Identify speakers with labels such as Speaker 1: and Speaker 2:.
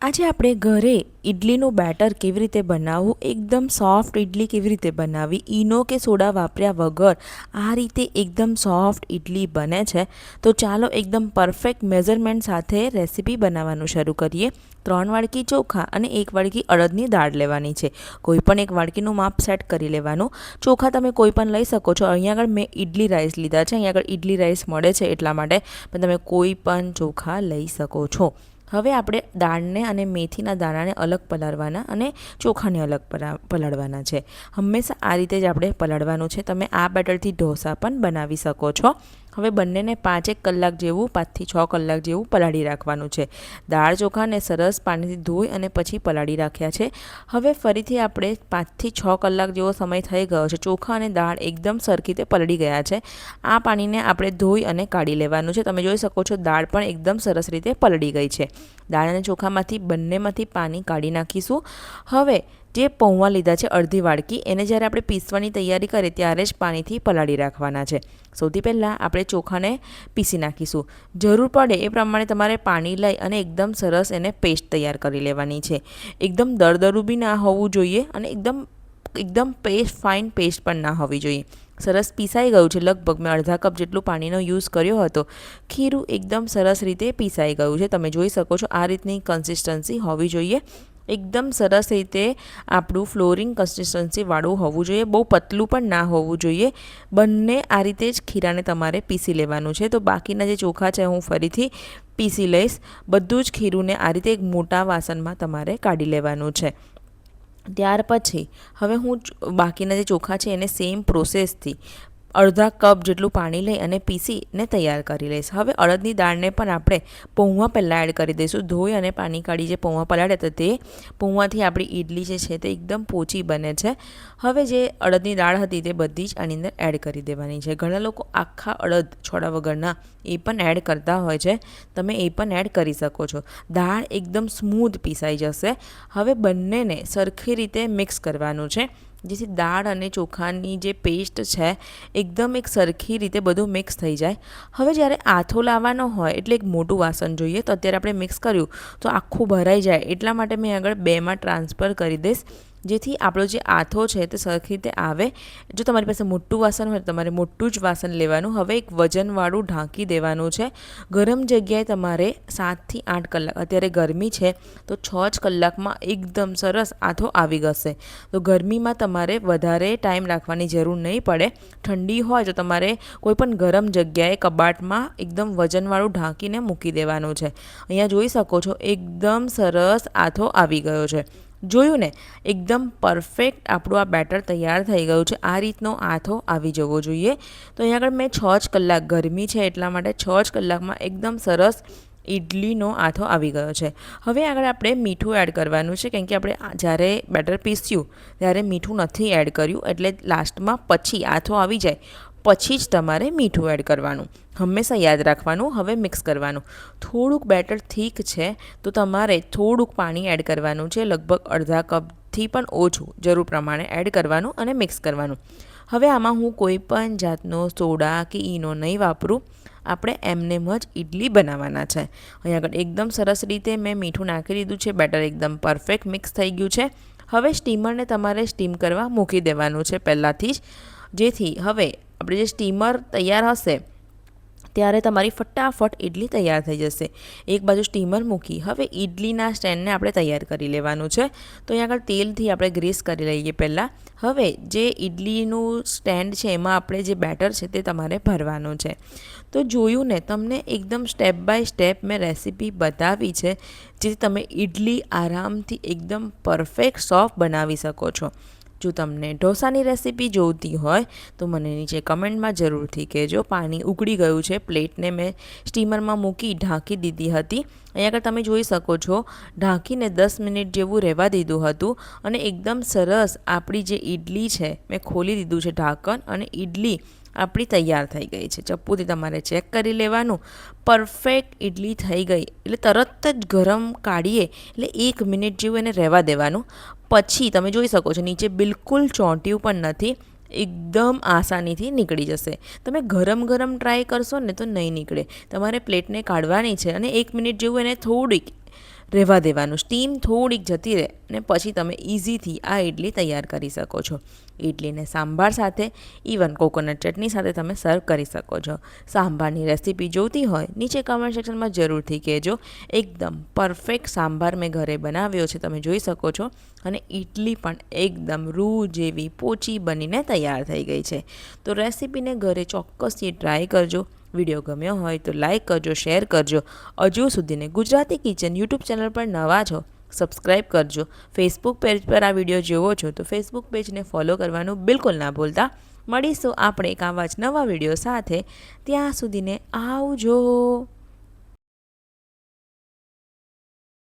Speaker 1: આજે આપણે ઘરે ઇડલીનું બેટર કેવી રીતે બનાવવું, એકદમ સોફ્ટ ઇડલી કેવી રીતે બનાવવી, ઈનો કે સોડા વાપર્યા વગર આ રીતે એકદમ સોફ્ટ ઇડલી બને છે. તો ચાલો એકદમ પરફેક્ટ મેઝરમેન્ટ સાથે રેસીપી બનાવવાનું શરૂ કરીએ. 3 વાડકી ચોખા અને 1 વાડકી અડદની દાળ લેવાની છે. કોઈ પણ એક વાડકીનું માપ સેટ કરી લેવાનું. ચોખા તમે કોઈ પણ લઈ શકો છો. અહીંયા આગળ મેં ઇડલી રાઈસ લીધા છે. અહીંયા આગળ ઇડલી રાઈસ મળે છે એટલા માટે, પણ તમે કોઈ પણ ચોખા લઈ શકો છો. હવે આપણે દાળને અને મેથીના દાણાને અલગ પલાળવાના અને ચોખાને અલગ પલાળવાના છે. હંમેશા આ રીતે જ આપણે પલાળવાનું છે. તમે આ બેટરથી ઢોસા પણ બનાવી શકો છો. હવે બંનેને 5-1 કલાક જેવું 5 થી 6 કલાક જેવું પલાળી રાખવાનું છે. દાળ ચોખાને સરસ પાણીથી ધોઈ અને પછી પલાળી રાખ્યા છે. હવે ફરીથી આપણે 5 થી 6 કલાક જેવો સમય થઈ ગયો છે. ચોખા અને દાળ એકદમ સરખી રીતે પલળી ગયા છે. આ પાણીને આપણે ધોઈ અને કાઢી લેવાનું છે. તમે જોઈ શકો છો દાળ પણ એકદમ સરસ રીતે પલળી ગઈ છે. દાળ અને ચોખામાંથી બંનેમાંથી પાણી કાઢી નાખીશું. હવે જે પૌવા લીધા છે અડધી વાડકી, એને જ્યારે આપણે પીસવાની તૈયારી કરીએ ત્યારે જ પાણીથી પલાળી રાખવાના છે. સૌથી પહેલાં આપણે ચોખાને પીસી નાખીશું. જરૂર પડે એ પ્રમાણે તમારે પાણી લઈ અને એકદમ સરસ એને પેસ્ટ તૈયાર કરી લેવાની છે. એકદમ દરદરું બી ના હોવું જોઈએ અને એકદમ ફાઇન પેસ્ટ પણ ના હોવી જોઈએ. સરસ પીસાઈ ગયું છે. લગભગ મેં અડધા કપ જેટલું પાણીનો યુઝ કર્યો હતો. ખીરું એકદમ સરસ રીતે પીસાઈ ગયું છે. તમે જોઈ શકો છો આ રીતની કન્સિસ્ટન્સી હોવી જોઈએ. એકદમ સરસ રીતે આપણું ફ્લોરિંગ કન્સિસ્ટન્સીવાળું હોવું જોઈએ. બહુ પતલું પણ ના હોવું જોઈએ. બંને આ રીતે જ ખીરાને તમારે પીસી લેવાનું છે. તો બાકીના જે ચોખા છે હું ફરીથી પીસી લઈશ. બધું જ ખીરુંને આ રીતે એક મોટા વાસણમાં તમારે કાઢી લેવાનું છે. ત્યાર પછી હવે હું બાકીના જે ચોખા છે એને સેમ પ્રોસેસથી અડધા કપ જેટલું પાણી લઈ અને પીસીને તૈયાર કરી લઈશ. હવે અડદની દાળને પણ આપણે પૌવા પહેલાં એડ કરી દઈશું. ધોઈ અને પાણી કાઢી જે પૌવા પલાળ્યા હતા તે પૌવાથી આપણી ઇડલી જે છે તે એકદમ પોચી બને છે. હવે જે અડદની દાળ હતી તે બધી જ આની અંદર એડ કરી દેવાની છે. ઘણા લોકો આખા અડદ છોડા વગરના એ પણ એડ કરતા હોય છે. તમે એ પણ એડ કરી શકો છો. દાળ એકદમ સ્મૂધ પીસાઈ જશે. હવે બંનેને સરખી રીતે મિક્સ કરવાનું છે, જેથી દાળ અને ચોખાની જે પેસ્ટ છે એકદમ એક સરખી રીતે બધું મિક્સ થઈ જાય. હવે જ્યારે આથો લાવવાનો હોય એટલે એક મોટું વાસણ જોઈએ. તો અત્યારે આપણે મિક્સ કર્યું તો આખું ભરાઈ જાય, એટલા માટે મેં આગળ 2માં ટ્રાન્સફર કરી દઈશ, જેથી આપણો જે આથો છે તે સરખી રીતે આવે. જો તમારી પાસે મોટું વાસણ હોય તો તમારે મોટું જ વાસણ લેવાનું. હવે એક વજનવાળું ઢાંકી દેવાનું છે. ગરમ જગ્યાએ તમારે 7 થી 8 કલાક, અત્યારે ગરમી છે તો 6 જ કલાકમાં એકદમ સરસ આથો આવી જશે. તો ગરમીમાં તમારે વધારે ટાઈમ રાખવાની જરૂર નહીં પડે. ઠંડી હોય તો તમારે કોઈ પણ ગરમ જગ્યાએ કબાટમાં એકદમ વજનવાળું ઢાંકીને મૂકી દેવાનું છે. અહીંયા જોઈ શકો છો એકદમ સરસ આથો આવી ગયો છે. જોયું ને, એકદમ પરફેક્ટ આપણું આ બેટર તૈયાર થઈ ગયું છે. આ રીતનો આથો આવી જવો જોઈએ. તો અહીંયા આગળ મેં 6 જ કલાક, ગરમી છે એટલા માટે 6 જ કલાકમાં એકદમ સરસ ઇડલીનો આથો આવી ગયો છે. હવે આગળ આપણે મીઠું એડ કરવાનું છે, કેમ કે આપણે જ્યારે બેટર પીસ્યું ત્યારે મીઠું નથી એડ કર્યું, એટલે લાસ્ટમાં પછી આથો આવી જાય પછી જ તમારે મીઠું એડ કરવાનું. હંમેશા યાદ રાખવાનું. હવે મિક્સ કરવાનું. થોડુંક બેટર થીક છે તો તમારે થોડુંક પાણી એડ કરવાનું છે. લગભગ અડધા કપથી પણ ઓછું જરૂર પ્રમાણે એડ કરવાનું અને મિક્સ કરવાનું. હવે આમાં હું કોઈ પણ જાતનો સોડા કે ઈનો નહીં વાપરું. આપણે એમનેમ જ ઇડલી બનાવવાના છે. અહીં આગળ એકદમ સરસ રીતે મેં મીઠું નાખી દીધું છે. બેટર એકદમ પરફેક્ટ મિક્સ થઈ ગયું છે. હવે સ્ટીમરને તમારે સ્ટીમ કરવા મૂકી દેવાનું છે પહેલાંથી જ, જેથી હવે આપણે જે સ્ટીમર તૈયાર હશે ત્યારે તમારી ફટાફટ ઇડલી તૈયાર થઈ જશે. એક બાજુ સ્ટીમર મૂકી હવે ઇડલીના સ્ટેન્ડને આપણે તૈયાર કરી લેવાનું છે. તો અહીં આગળ તેલથી આપણે ગ્રીસ કરી લઈએ પહેલાં. હવે જે ઇડલીનું સ્ટેન્ડ છે એમાં આપણે જે બેટર છે તે તમારે ભરવાનું છે. તો જોયું ને, તમને એકદમ સ્ટેપ બાય સ્ટેપ મેં રેસીપી બતાવી છે, જેથી તમે ઇડલી આરામથી એકદમ પરફેક્ટ સોફ્ટ બનાવી શકો છો. જો તમને ઢોસાની રેસીપી જોઈતી હોય તો મને નીચે કમેન્ટમાં જરૂરથી કહેજો. પાણી ઉકળી ગયું છે. પ્લેટને મેં સ્ટીમરમાં મૂકી ઢાંકી દીધી હતી. અહીંયા આગળ તમે જોઈ શકો છો ઢાંકીને 10 મિનિટ જેવું રહેવા દીધું હતું અને એકદમ સરસ આપણી જે ઇડલી છે મેં ખોલી દીધું છે ઢાંકણ અને ઇડલી આપણી તૈયાર થઈ ગઈ છે. ચપ્પુથી તમારે ચેક કરી લેવાનું. પરફેક્ટ ઇડલી થઈ ગઈ એટલે તરત જ ગરમ કાઢીએ એટલે 1 મિનિટ જેવું એને રહેવા દેવાનું. પછી તમે જોઈ શકો છો નીચે બિલકુલ ચોંટ્યું પણ નથી. એકદમ આસાનીથી નીકળી જશે. તમે ગરમ ટ્રાય કરશો ને તો નહીં નીકળે. તમારે પ્લેટને કાઢવાની છે અને 1 મિનિટ જેવું એને થોડીક રહેવા દેવાનું. સ્ટીમ થોડીક જતી રહે ને પછી તમે ઇઝીથી આ ઇડલી તૈયાર કરી શકો છો. ઇડલીને સાંભાર સાથે, ઇવન કોકોનટ ચટણી સાથે તમે સર્વ કરી શકો છો. સાંભારની રેસીપી જોઈતી હોય નીચે કમેન્ટ સેક્શનમાં જરૂરથી કહેજો. એકદમ પરફેક્ટ સાંભાર મેં ઘરે બનાવ્યો છે, તમે જોઈ શકો છો. અને ઇડલી પણ એકદમ રૂ જેવી પોચી બનીને તૈયાર થઈ ગઈ છે. તો રેસીપીને ઘરે ચોક્કસથી ટ્રાય કરજો. વિડીયો ગમ્યો હોય તો લાઇક કરજો, શેર કરજો. હજુ સુધીને ગુજરાતી કિચન યુટ્યુબ ચેનલ પર નવા છો, સબસ્ક્રાઈબ કરજો. ફેસબુક પેજ પર આ વિડીયો જોવો છો તો ફેસબુક પેજને ફોલો કરવાનું બિલકુલ ના ભૂલતા. મળીશું આપણે એક આવા જ નવા વિડીયો સાથે. ત્યાં સુધીને આવજો.